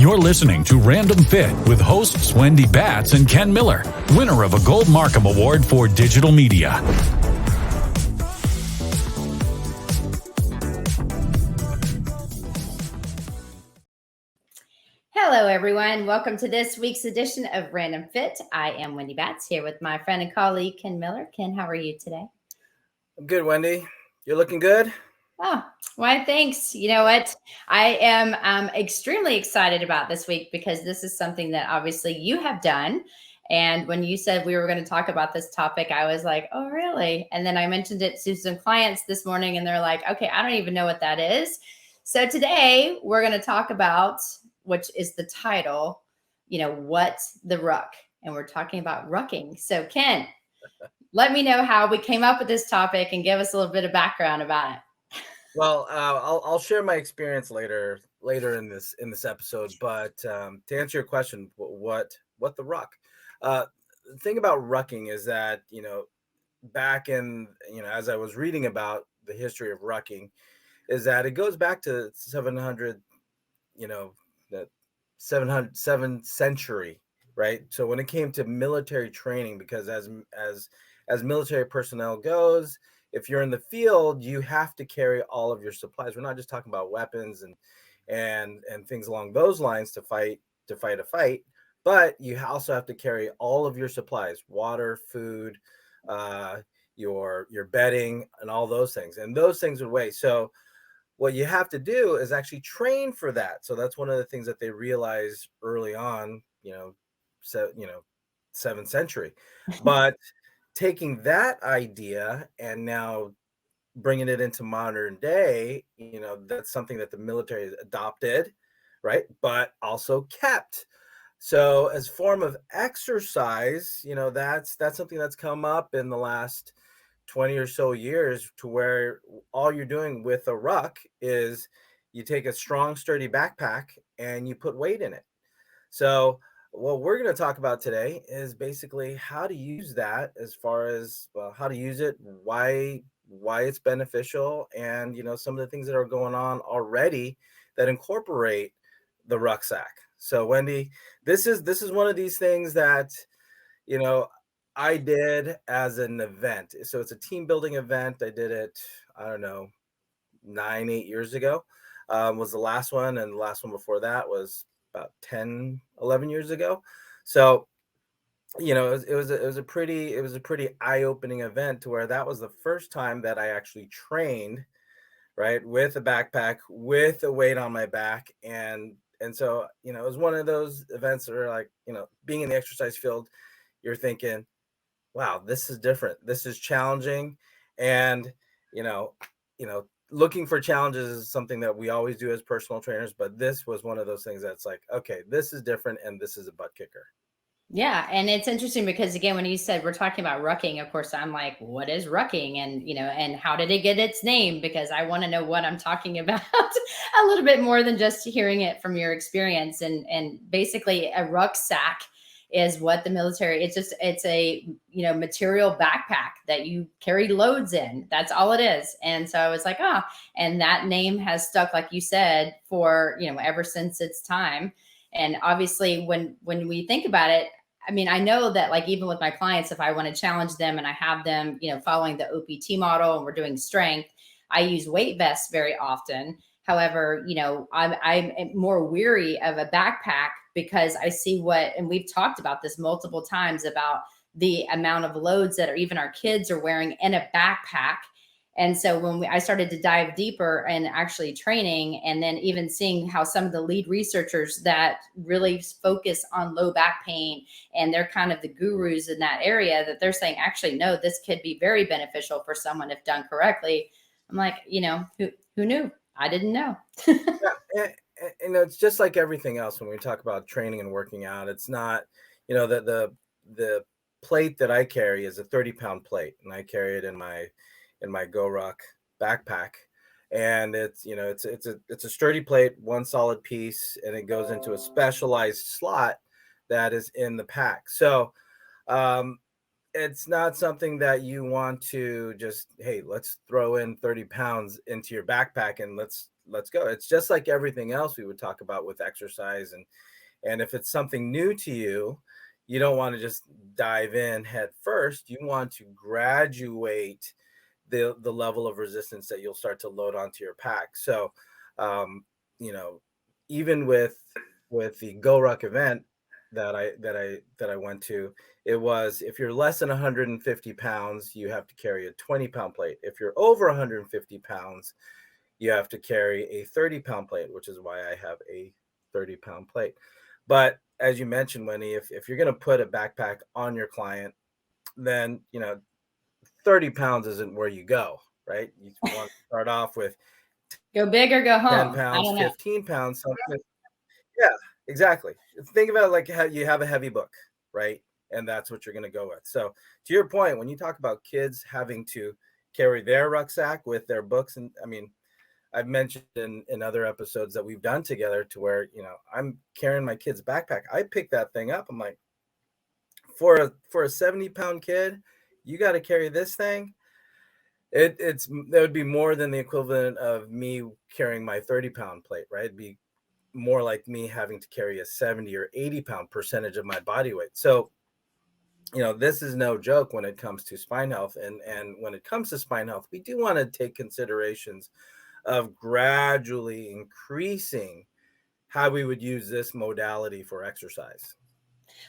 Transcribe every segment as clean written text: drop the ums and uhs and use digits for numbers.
You're listening to Random Fit with hosts Wendy Batts and Ken Miller, winner of a Gold Markham Award for Digital Media. Hello, everyone. Welcome to this week's edition of Random Fit. I am Wendy Batts here with my friend and colleague, Ken Miller. Ken, how are you today? I'm good, Wendy. You're looking good. Oh, why, thanks. You know what? I am extremely excited about this week because this is something that obviously you have done. And when you said we were going to talk about this topic, I was like, oh, really? And then I mentioned it to some clients this morning and they're like, okay, I don't even know what that is. So today we're going to talk about, which is the title, what's the Ruck? And we're talking about rucking. So Ken, let me know how we came up with this topic and give us a little bit of background about it. Well, I'll share my experience later in this episode. But to answer your question, what the Ruck? The thing about rucking is that back in as I was reading about the history of rucking, is that it goes back to 700, the 707th century, right? So when it came to military training, because as military personnel goes, if you're in the field, you have to carry all of your supplies. We're not just talking about weapons and things along those lines to fight a fight, but you also have to carry all of your supplies: water, food, your bedding, and all those things. And those things would weigh. So what you have to do is actually train for that. So that's one of the things that they realized early on, 7th century. But taking that idea and now bringing it into modern day, that's something that the military has adopted, right? But also kept. So as form of exercise, that's something that's come up in the last 20 or so years, to where all you're doing with a ruck is you take a strong, sturdy backpack and you put weight in it. So what we're going to talk about today is basically how to use that, as far as, well, how to use it, why it's beneficial, and some of the things that are going on already that incorporate the rucksack. So Wendy, this is one of these things that I did as an event. So it's a team building event. I did it, I don't know, 8 years ago, was the last one. And the last one before that was about 10, 11 years ago. So, it was a pretty eye-opening event, to where that was the first time that I actually trained, right, with a backpack, with a weight on my back. And so, it was one of those events that are like, being in the exercise field, you're thinking, wow, this is different. This is challenging. And, looking for challenges is something that we always do as personal trainers. But this was one of those things that's like, okay, this is different. And this is a butt kicker. Yeah. And it's interesting because, again, when you said we're talking about rucking, of course, I'm like, what is rucking? And, and how did it get its name? Because I want to know what I'm talking about a little bit more than just hearing it from your experience. And basically a rucksack is what the military, it's a material backpack that you carry loads in. That's all it is. And so I was like, and that name has stuck, like you said, for ever since its time. And obviously when we think about it, I mean, I know that, like, even with my clients, if I want to challenge them and I have them following the OPT model and we're doing strength, I use weight vests very often. However, I'm more weary of a backpack because I see and we've talked about this multiple times, about the amount of loads that even our kids are wearing in a backpack. And so when I started to dive deeper and actually training, and then even seeing how some of the lead researchers that really focus on low back pain, and they're kind of the gurus in that area, that they're saying, actually, no, this could be very beneficial for someone if done correctly. I'm like, who knew? I didn't know. Yeah, and it's just like everything else when we talk about training and working out. It's not, the plate that I carry is a 30-pound plate, and I carry it in my Go Ruck backpack. And it's a sturdy plate, one solid piece, and it goes into a specialized slot that is in the pack. So it's not something that you want to just, hey, let's throw in 30 pounds into your backpack and let's go. It's just like everything else we would talk about with exercise. And if it's something new to you, you don't want to just dive in head first. You want to graduate the level of resistance that you'll start to load onto your pack. So, you know, even with the Go Ruck event that I went to, it was, if you're less than 150 pounds, you have to carry a 20-pound plate. If you're over 150 pounds, you have to carry a 30-pound plate, which is why I have a 30-pound plate. But as you mentioned, Wendy, if you're going to put a backpack on your client, then 30 pounds isn't where you go, right? You want to start off with Go big or go 10 home. I pounds, don't know. 15 pounds, something. Yeah, exactly. Think about it like how you have a heavy book, right? And that's what you're going to go with. So to your point, when you talk about kids having to carry their rucksack with their books, and I mean, I've mentioned in other episodes that we've done together to where, I'm carrying my kid's backpack. I pick that thing up. I'm like, for a 70-pound kid, you got to carry this thing. That would be more than the equivalent of me carrying my 30-pound plate, right? It'd be more like me having to carry a 70 or 80-pound percentage of my body weight. So, this is no joke when it comes to spine health. And when it comes to spine health, we do want to take considerations of gradually increasing how we would use this modality for exercise.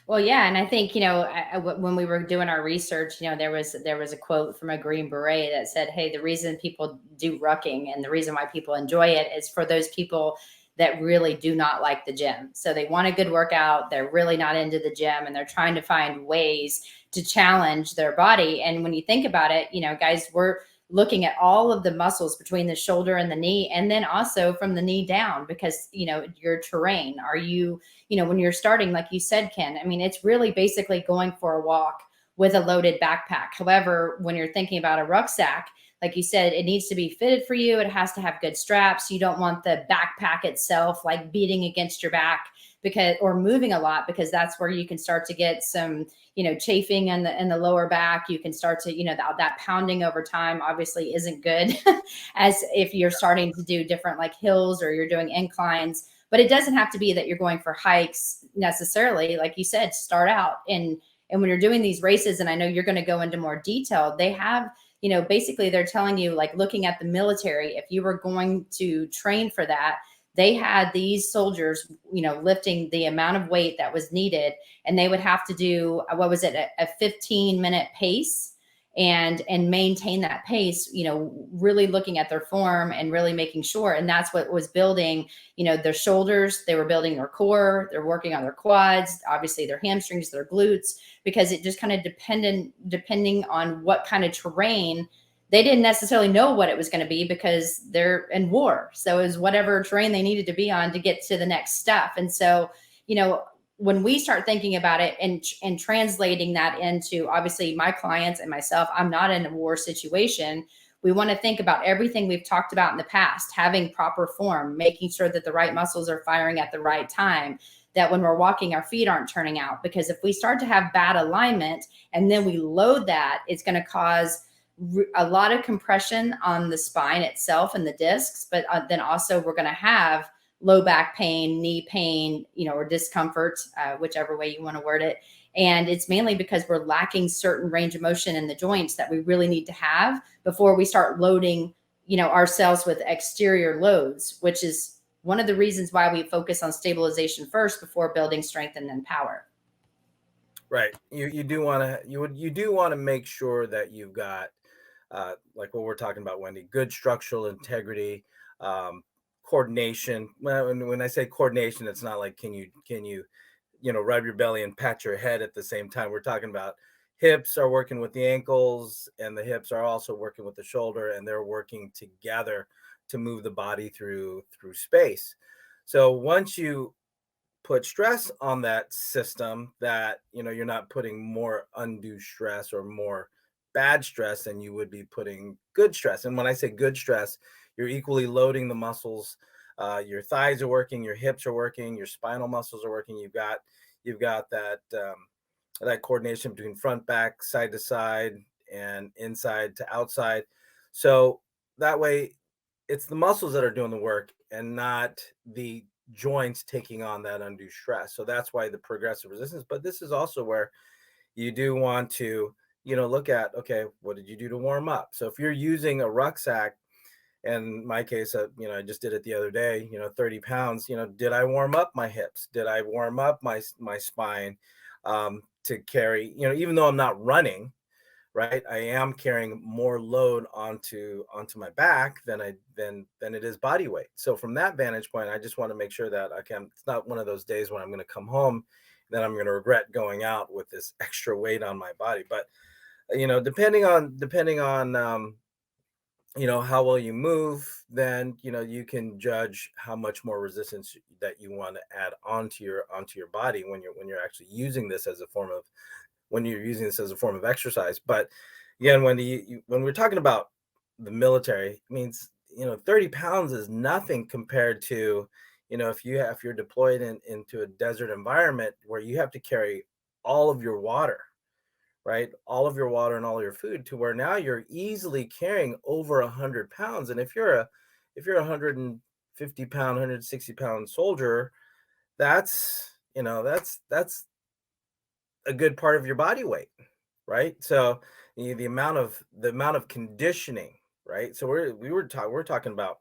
Well, yeah, and I think when we were doing our research, there was a quote from a Green Beret that said, "Hey, the reason people do rucking and the reason why people enjoy it is for those people that really do not like the gym. So they want a good workout, they're really not into the gym, and they're trying to find ways to challenge their body." And when you think about it, guys, we're looking at all of the muscles between the shoulder and the knee, and then also from the knee down, because your terrain. Are you when you're starting, like you said, Ken, I mean, it's really basically going for a walk with a loaded backpack. However, when you're thinking about a rucksack, like you said, it needs to be fitted for you. It has to have good straps. You don't want the backpack itself like beating against your back or moving a lot, because that's where you can start to get some, chafing in the lower back. You can start to, that pounding over time obviously isn't good as if you're starting to do different like hills or you're doing inclines. But it doesn't have to be that you're going for hikes necessarily. Like you said, start out and when you're doing these races, and I know you're going to go into more detail, they have, basically they're telling you, like looking at the military, if you were going to train for that, they had these soldiers, lifting the amount of weight that was needed, and they would have to do, what was it, a 15-minute pace and maintain that pace, really looking at their form and really making sure. And that's what was building, their shoulders. They were building their core. They're working on their quads, obviously their hamstrings, their glutes, because it just kind of depending on what kind of terrain. They didn't necessarily know what it was going to be because they're in war. So it was whatever terrain they needed to be on to get to the next step. And so, when we start thinking about it and translating that into, obviously, my clients and myself, I'm not in a war situation. We want to think about everything we've talked about in the past, having proper form, making sure that the right muscles are firing at the right time, that when we're walking, our feet aren't turning out. Because if we start to have bad alignment and then we load that, it's going to cause a lot of compression on the spine itself and the discs, but then also we're going to have low back pain, knee pain, or discomfort, whichever way you want to word it. And it's mainly because we're lacking certain range of motion in the joints that we really need to have before we start loading, ourselves with exterior loads, which is one of the reasons why we focus on stabilization first before building strength and then power. Right. You do want to make sure that you've got, like what we're talking about, Wendy, good structural integrity, coordination. When I say coordination, it's not like can you rub your belly and pat your head at the same time. We're talking about hips are working with the ankles, and the hips are also working with the shoulder, and they're working together to move the body through space. So once you put stress on that system, that you're not putting more undue stress or more bad stress than you would be putting good stress. And when I say good stress, you're equally loading the muscles. Your thighs are working, your hips are working, your spinal muscles are working. You've got that that coordination between front, back, side to side, and inside to outside. So that way, it's the muscles that are doing the work and not the joints taking on that undue stress. So that's why the progressive resistance. But this is also where you do want to, look at, okay, what did you do to warm up? So if you're using a rucksack, and in my case, I just did it the other day, 30 pounds, did I warm up my hips? Did I warm up my spine to carry, even though I'm not running, right? I am carrying more load onto my back than it is body weight. So from that vantage point, I just want to make sure that it's not one of those days when I'm going to come home that I'm going to regret going out with this extra weight on my body. But depending on how well you move, then you can judge how much more resistance that you want to add onto your body when you're actually using this as a form of exercise. But again, when we're talking about the military, it means 30 pounds is nothing compared to if you're deployed into a desert environment where you have to carry all of your water, right? All of your water and all your food, to where now you're easily carrying over 100 pounds. And if you're a 150 pound, 160 pound soldier, that's that's a good part of your body weight, right? So the amount of conditioning, right? So we're talking about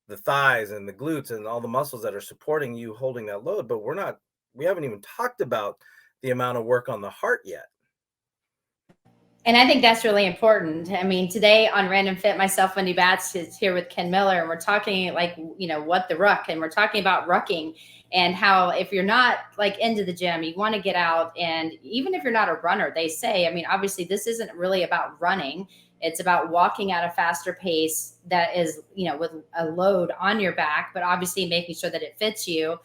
the thighs and the glutes and all the muscles that are supporting you holding that load, but we haven't even talked about the amount of work on the heart yet. And I think that's really important. I mean, today on Random Fit, myself, Wendy Batts, is here with Ken Miller, and we're talking what the ruck, and we're talking about rucking and how if you're not like into the gym, you want to get out. And even if you're not a runner, they say, I mean, obviously this isn't really about running. It's about walking at a faster pace that is, with a load on your back, but obviously making sure that it fits you.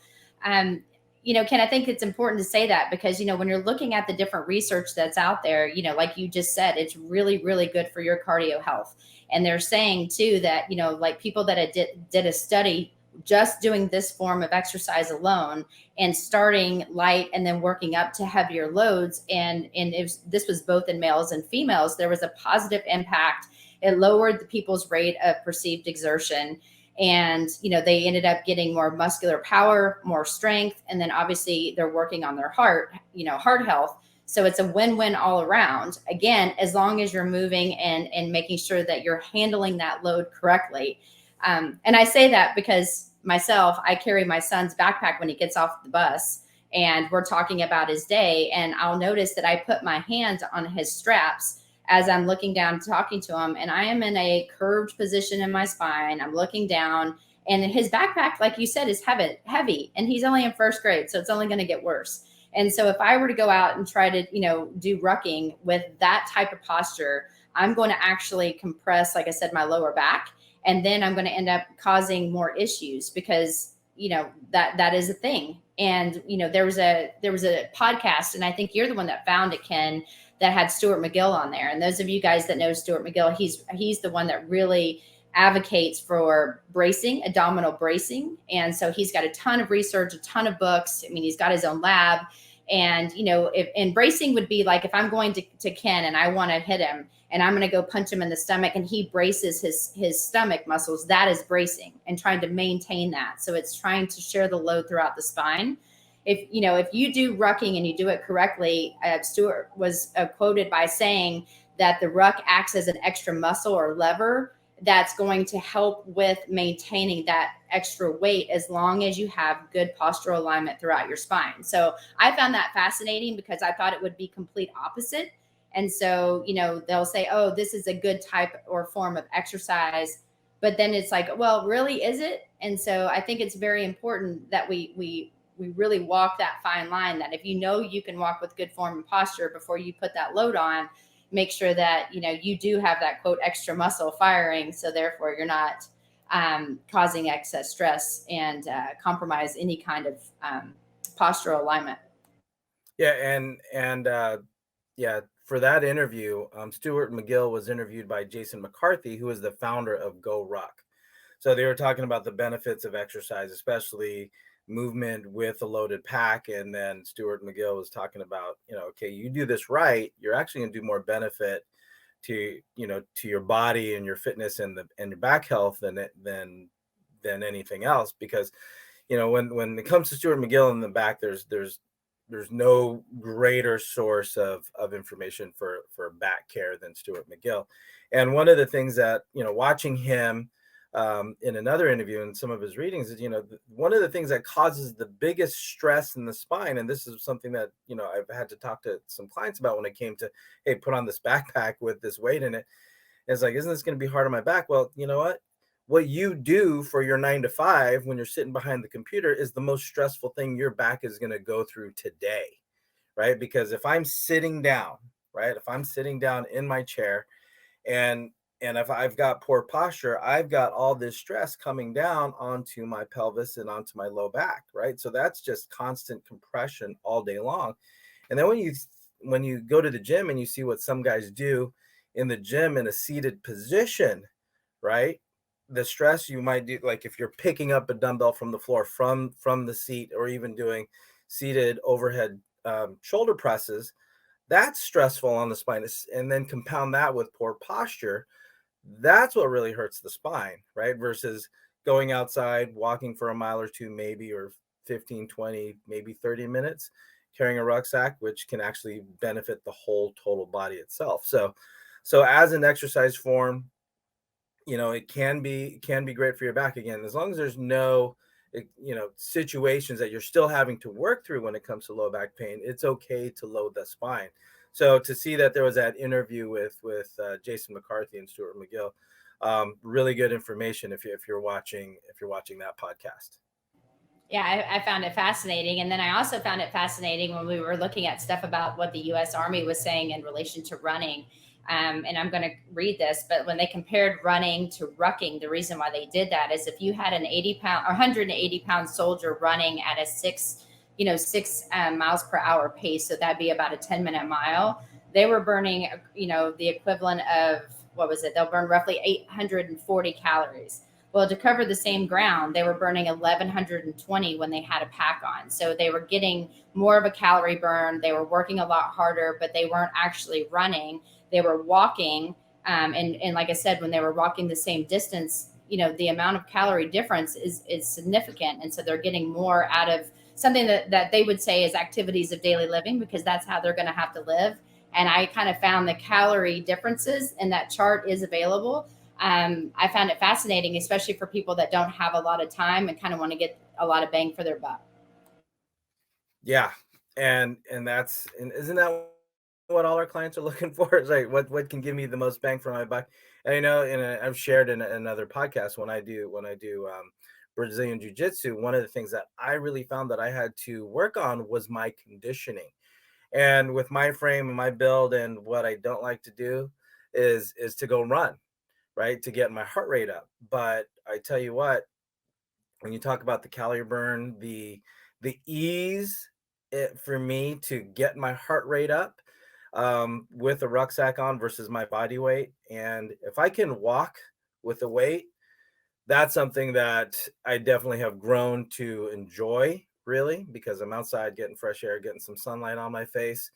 Um, Ken, I think it's important to say that because, when you're looking at the different research that's out there, like you just said, it's really, really good for your cardio health. And they're saying too that, like people that did a study just doing this form of exercise alone and starting light and then working up to heavier loads. And this was both in males and females, there was a positive impact. It lowered the people's rate of perceived exertion, and they ended up getting more muscular power, more strength, and then obviously they're working on their heart health. So it's a win-win all around, again, as long as you're moving and making sure that you're handling that load correctly. And I say that because myself, I carry my son's backpack when he gets off the bus, and we're talking about his day, and I'll notice that I put my hands on his straps as I'm looking down, talking to him, and I am in a curved position in my spine. I'm looking down, and his backpack, like you said, is heavy, and he's only in first grade, so it's only going to get worse. And so if I were to go out and try to, do rucking with that type of posture, I'm going to actually compress, like I said, my lower back, and then I'm going to end up causing more issues because, that is a thing. And, there was a podcast, and I think you're the one that found it, Ken, that had Stuart McGill on there. And those of you guys that know Stuart McGill, he's the one that really advocates for bracing, abdominal bracing. And so he's got a ton of research, a ton of books. I mean, he's got his own lab. And, and bracing would be like if I'm going to Ken and I want to hit him and I'm going to go punch him in the stomach and he braces his stomach muscles, that is bracing and trying to maintain that. So it's trying to share the load throughout the spine. If you do rucking and you do it correctly, Stuart was quoted by saying that the ruck acts as an extra muscle or lever that's going to help with maintaining that extra weight as long as you have good postural alignment throughout your spine. So I found that fascinating because I thought it would be complete opposite. And so, they'll say, oh, this is a good type or form of exercise. But then it's like, well, really, is it? And so I think it's very important that we really walk that fine line, that if you can walk with good form and posture before you put that load on, make sure that you do have that quote extra muscle firing, so therefore you're not causing excess stress and compromise any kind of postural alignment. Yeah, for that interview, Stuart McGill was interviewed by Jason McCarthy, who is the founder of Go Ruck. So they were talking about the benefits of exercise, especially movement with a loaded pack. And then Stuart McGill was talking about, okay, you do this right, you're actually going to do more benefit to, to your body and your fitness and your back health than anything else. Because, when it comes to Stuart McGill in the back, there's no greater source of information for back care than Stuart McGill. And one of the things that, watching him in another interview and some of his readings is, one of the things that causes the biggest stress in the spine, and this is something that, I've had to talk to some clients about when it came to, hey, put on this backpack with this weight in it. It's like, isn't this going to be hard on my back? Well, you know what you do for your 9 to 5 when you're sitting behind the computer is the most stressful thing your back is going to go through today, right? Because if I'm sitting down, right, if I'm sitting down in my chair and if I've got poor posture, I've got all this stress coming down onto my pelvis and onto my low back, right? So that's just constant compression all day long. And then when you go to the gym and you see what some guys do in the gym in a seated position, right? The stress you might do, like if you're picking up a dumbbell from the floor from the seat, or even doing seated overhead shoulder presses, that's stressful on the spine. And then compound that with poor posture, that's what really hurts the spine, right? Versus going outside, walking for a mile or two, maybe, or 15, 20, maybe 30 minutes, carrying a rucksack, which can actually benefit the whole total body itself. So as an exercise form, it can be great for your back, again, as long as there's no, situations that you're still having to work through when it comes to low back pain. It's okay to load the spine. So to see that there was that interview with Jason McCarthy and Stuart McGill, really good information if you're watching that podcast. Yeah, I found it fascinating. And then I also found it fascinating when we were looking at stuff about what the US Army was saying in relation to running. And I'm going to read this, but when they compared running to rucking, the reason why they did that is if you had an 80-pound or 180-pound soldier running at a 6 miles per hour pace, so that'd be about a 10-minute mile, they were burning, the equivalent of, what was it? They'll burn roughly 840 calories. Well, to cover the same ground, they were burning 1,120 when they had a pack on. So they were getting more of a calorie burn. They were working a lot harder, but they weren't actually running. They were walking. And like I said, when they were walking the same distance, the amount of calorie difference is significant. And so they're getting more out of something that they would say is activities of daily living, because that's how they're going to have to live. And I kind of found the calorie differences, and that chart is available. I found it fascinating, especially for people that don't have a lot of time and kind of want to get a lot of bang for their buck. Yeah. And isn't that what all our clients are looking for? Is like, what can give me the most bang for my buck? And I know, and I've shared in another podcast, when I do Brazilian Jiu-Jitsu, one of the things that I really found that I had to work on was my conditioning. And with my frame and my build, and what I don't like to do is to go run, right, to get my heart rate up. But I tell you what, when you talk about the calorie burn, the ease for me to get my heart rate up with a rucksack on versus my body weight, and if I can walk with the weight, that's something that I definitely have grown to enjoy, really, because I'm outside getting fresh air, getting some sunlight on my face.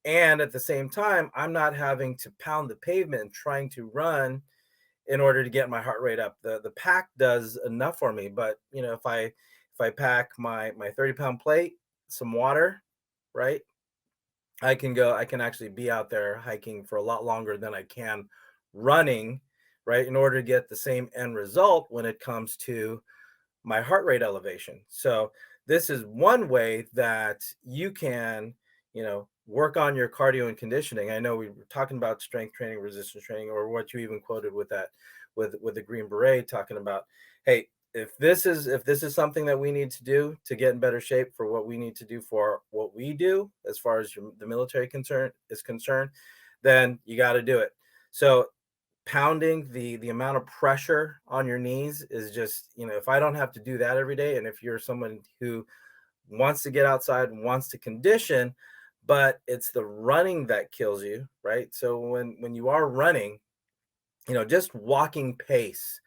And at the same time, I'm not having to pound the pavement and trying to run in order to get my heart rate up. The pack does enough for me, but if I pack my 30-pound plate, some water, right, I can actually be out there hiking for a lot longer than I can running, right, in order to get the same end result when it comes to my heart rate elevation. So this is one way that you can, work on your cardio and conditioning. I know we were talking about strength training, resistance training, or what you even quoted with that, with the Green Beret, talking about, hey, if this is something that we need to do to get in better shape for what we need to do for what we do, as far as the military is concerned, then you got to do it. So pounding the amount of pressure on your knees is just, if I don't have to do that every day, and if you're someone who wants to get outside, wants to condition, but it's the running that kills you, right? So when you are running, just walking pace,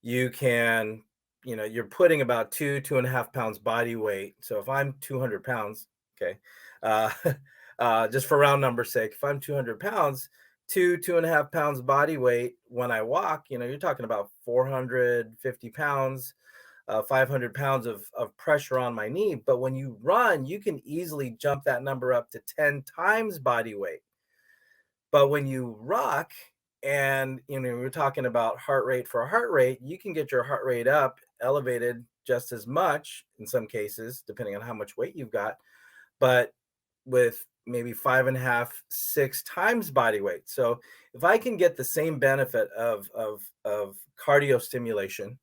you can you're putting about 2.5 pounds body weight. So if I'm 200 pounds, okay, uh, just for round number sake, if I'm 200 pounds, 2.5 pounds body weight when I walk, you're talking about 450 pounds, 500 pounds of pressure on my knee. But when you run, you can easily jump that number up to 10 times body weight. But when you rock, and we're talking about heart rate for heart rate, you can get your heart rate up elevated just as much in some cases, depending on how much weight you've got, but with maybe 5.5, 6 times body weight. So if I can get the same benefit of cardio stimulation,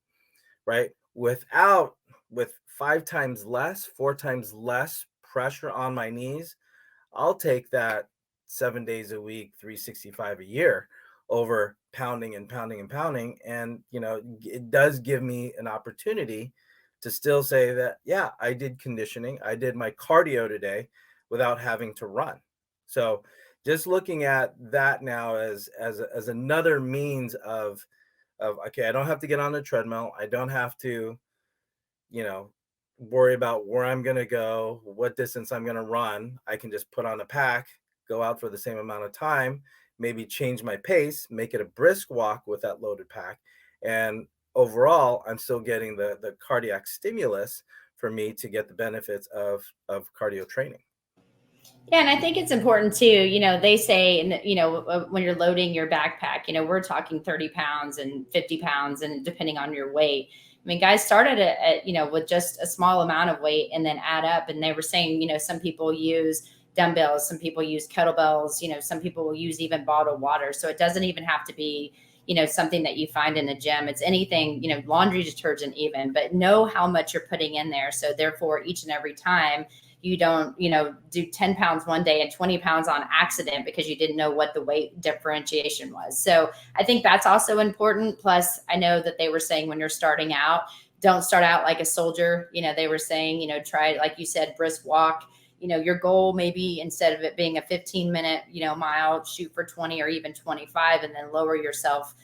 right, with 5 times less, 4 times less pressure on my knees, I'll take that 7 days a week, 365 a year over pounding and pounding and pounding. And, it does give me an opportunity to still say that, yeah, I did conditioning. I did my cardio today without having to run. So just looking at that now as another means of, okay, I don't have to get on the treadmill. I don't have to, you know, worry about where I'm going to go, what distance I'm going to run. I can just put on a pack, go out for the same amount of time, maybe change my pace, make it a brisk walk with that loaded pack. And overall, I'm still getting the cardiac stimulus for me to get the benefits of cardio training. Yeah, and I think it's important too. They say, when you're loading your backpack, we're talking 30 pounds and 50 pounds, and depending on your weight. I mean, guys started with just a small amount of weight and then add up. And they were saying, some people use dumbbells, some people use kettlebells, some people will use even bottled water. So it doesn't even have to be, something that you find in a gym. It's anything, laundry detergent even, but know how much you're putting in there. So therefore, each and every time, you don't, do 10 pounds one day and 20 pounds on accident because you didn't know what the weight differentiation was. So I think that's also important. Plus, I know that they were saying when you're starting out, don't start out like a soldier. They were saying, try, like you said, brisk walk. Your goal maybe instead of it being a 15-minute, mile, shoot for 20 or even 25, and then lower yourself,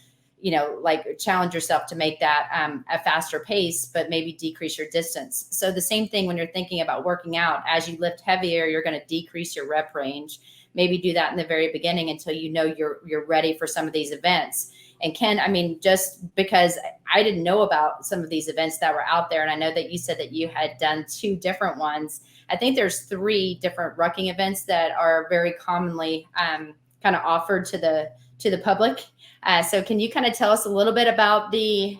like challenge yourself to make that a faster pace, but maybe decrease your distance. So the same thing when you're thinking about working out, as you lift heavier, you're going to decrease your rep range. Maybe do that in the very beginning until you're ready for some of these events. And Ken, I mean, just because I didn't know about some of these events that were out there, and I know that you said that you had done 2 different ones. I think there's 3 different rucking events that are very commonly kind of offered to the public. So can you kind of tell us a little bit about the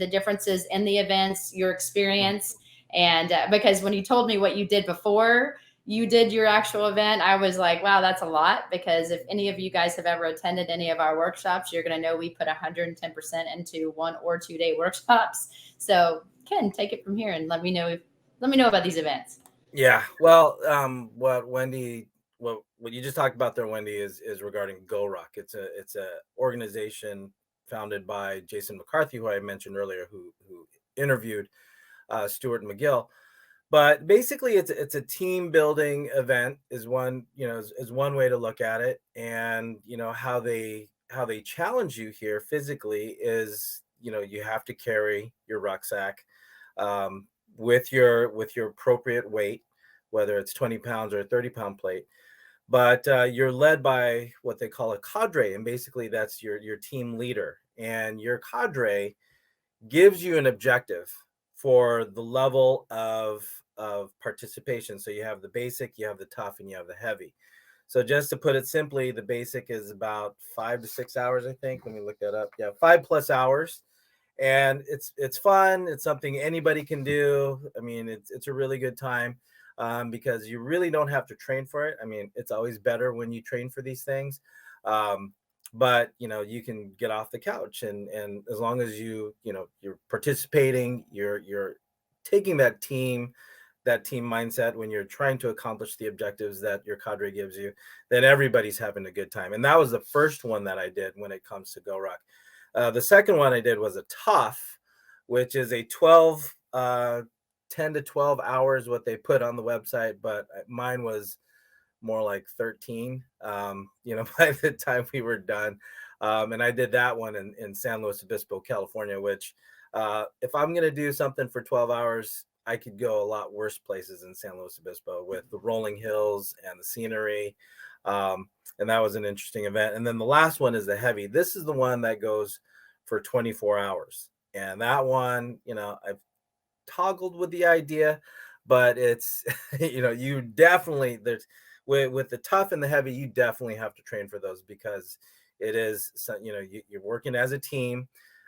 differences in the events, your experience? And because when you told me what you did before you did your actual event, I was like, wow, that's a lot. Because if any of you guys have ever attended any of our workshops, you're going to know we put 110% into 1 or 2 day workshops. So Ken, take it from here and let me know about these events. Yeah. Well, what you just talked about there, Wendy, is regarding Go Ruck. It's a organization founded by Jason McCarthy, who I mentioned earlier, who interviewed Stuart McGill. But basically, it's a team building event is one way to look at it. And how they challenge you here physically is you have to carry your rucksack with your appropriate weight, whether it's 20 pounds or a 30-pound plate. But you're led by what they call a cadre, and basically that's your team leader. And your cadre gives you an objective for the level of participation. So you have the basic, you have the tough, and you have the heavy. So just to put it simply, the basic is about 5 to 6 hours, I think. Let me look that up. Yeah, 5+ hours. And it's fun. It's something anybody can do. I mean, it's a really good time because you really don't have to train for it. I mean, it's always better when you train for these things. But you can get off the couch, and as long as you're participating, you're taking that team mindset when you're trying to accomplish the objectives that your cadre gives you, then everybody's having a good time. And that was the first one that I did when it comes to Go Ruck. The second one I did was a tough, which is a 10 to 12 hours, what they put on the website, but mine was more like 13, by the time we were done. And I did that one in San Luis Obispo, California, which If I'm going to do something for 12 hours, I could go a lot worse places in San Luis Obispo with the rolling hills and the scenery. And that was an interesting event. And then the last one is the heavy. This is the one that goes for 24 hours. And that one, I've toggled with the idea, but it's, you definitely, with the tough and the heavy, you definitely have to train for those because it is, you're working as a team.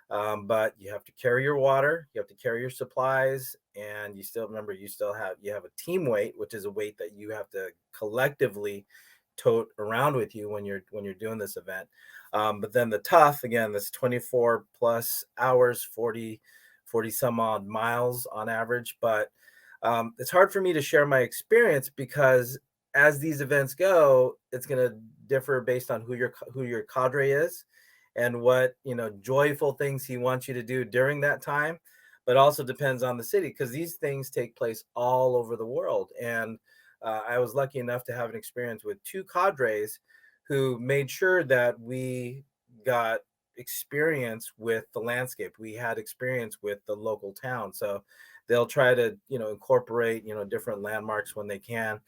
But you have to carry your water, you have to carry your supplies, and you have a team weight, which is a weight that you have to collectively tote around with you when you're doing this event. But then the tough, again, this 24 plus hours, 40 some odd miles on average. But it's hard for me to share my experience because as these events go, it's going to differ based on who your cadre is and what joyful things he wants you to do during that time, but also depends on the city because these things take place all over the world. And I was lucky enough to have an experience with two cadres who made sure that we got experience with the landscape. We had experience with the local town, so they'll try to incorporate different landmarks when they can.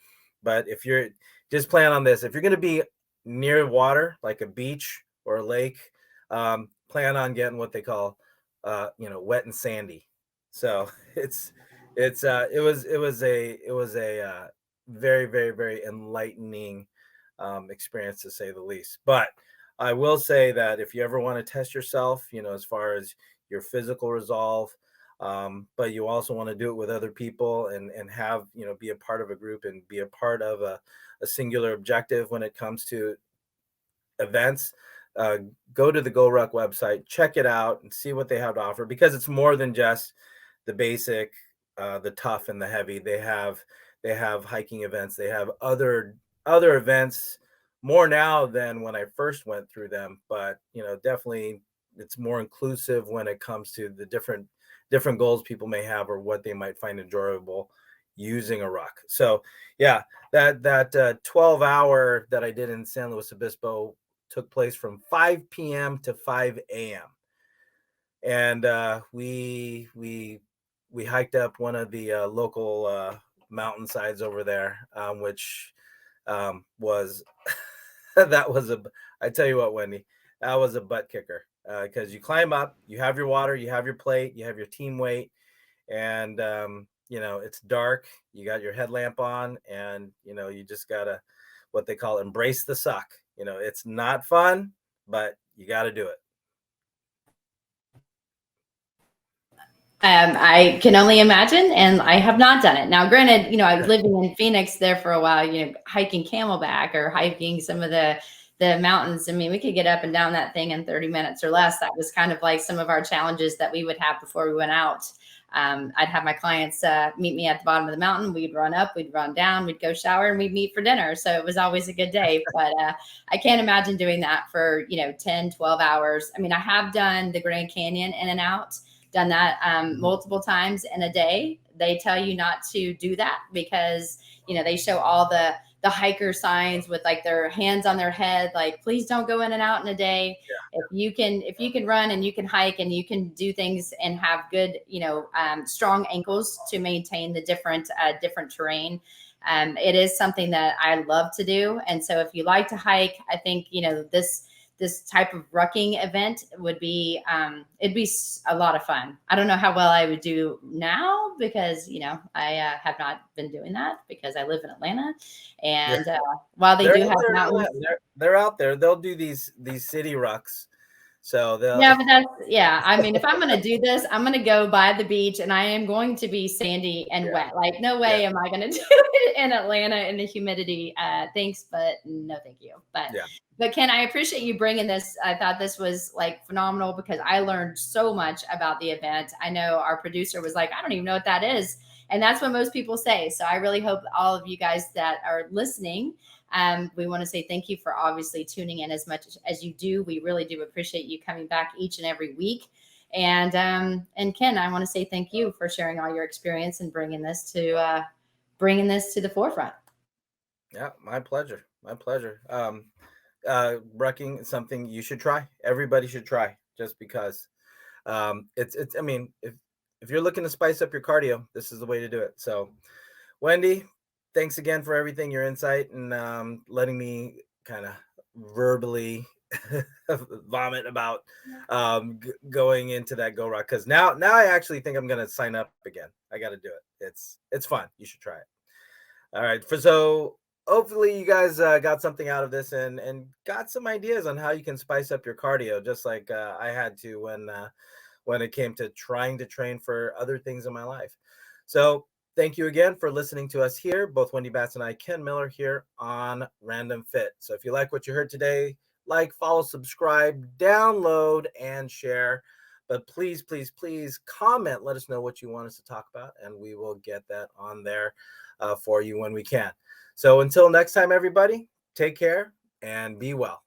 But if you're just plan on this, if you're going to be near water like a beach or a lake, plan on getting what they call wet and sandy. So it was a very, very, very enlightening experience, to say the least. But I will say that if you ever want to test yourself, as far as your physical resolve, but you also want to do it with other people and have, be a part of a group and be a part of a singular objective when it comes to events, go to the Go Ruck website, check it out and see what they have to offer, because it's more than just the basic, the tough and the heavy. They have hiking events. They have other events, more now than when I first went through them, but definitely it's more inclusive when it comes to the different goals people may have or what they might find enjoyable using a ruck. So yeah, that 12-hour that I did in San Luis Obispo took place from 5 p.m. to 5 a.m. And we hiked up one of the local mountainsides over there, which was I tell you what, Wendy, that was a butt kicker, because you climb up, you have your water, you have your plate, you have your team weight, and it's dark, you got your headlamp on, and you just gotta, what they call, embrace the suck. It's not fun, but you got to do it. I can only imagine, and I have not done it. Now, granted, I was living in Phoenix there for a while, hiking Camelback or hiking some of the mountains. I mean, we could get up and down that thing in 30 minutes or less. That was kind of like some of our challenges that we would have before we went out. I'd have my clients meet me at the bottom of the mountain. We'd run up, we'd run down, we'd go shower, and we'd meet for dinner. So it was always a good day. But I can't imagine doing that for, 10, 12 hours. I mean, I have done the Grand Canyon in and out, done that multiple times in a day. They tell you not to do that because, they show all the hiker signs with like their hands on their head, like, please don't go in and out in a day. Yeah. If you can run and you can hike and you can do things and have good, strong ankles to maintain the different terrain. It is something that I love to do. And so if you like to hike, I think, this type of rucking event would be, it'd be a lot of fun. I don't know how well I would do now because, I have not been doing that because I live in Atlanta. And while they're do have mountains, they're out there. They'll do these city rucks. So I mean, if I'm going to do this, I'm going to go by the beach and I am going to be sandy and wet. Like, no way am I going to do it in Atlanta in the humidity. Thanks, but no, thank you. But Ken, I appreciate you bringing this. I thought this was like phenomenal because I learned so much about the event. I know our producer was like, I don't even know what that is. And that's what most people say. So I really hope all of you guys that are listening, we want to say thank you for obviously tuning in as much as you do. We really do appreciate you coming back each and every week. And Ken, I want to say thank you for sharing all your experience and bringing this to the forefront. Yeah, my pleasure. My pleasure. Rucking is something you should try. Everybody should try, just because It's I mean, if you're looking to spice up your cardio, this is the way to do it. So Wendy, thanks again for everything, your insight, and letting me kind of verbally vomit about going into that Go Ruck, because now I actually think I'm gonna sign up again. I got to do it. It's fun. You should try it. All right. So hopefully you guys got something out of this and got some ideas on how you can spice up your cardio, just like I had to when it came to trying to train for other things in my life. So thank you again for listening to us here, both Wendy Batts and I, Ken Miller, here on Random Fit. So if you like what you heard today, like, follow, subscribe, download, and share. But please, please, please comment. Let us know what you want us to talk about, and we will get that on there for you when we can. So until next time, everybody, take care and be well.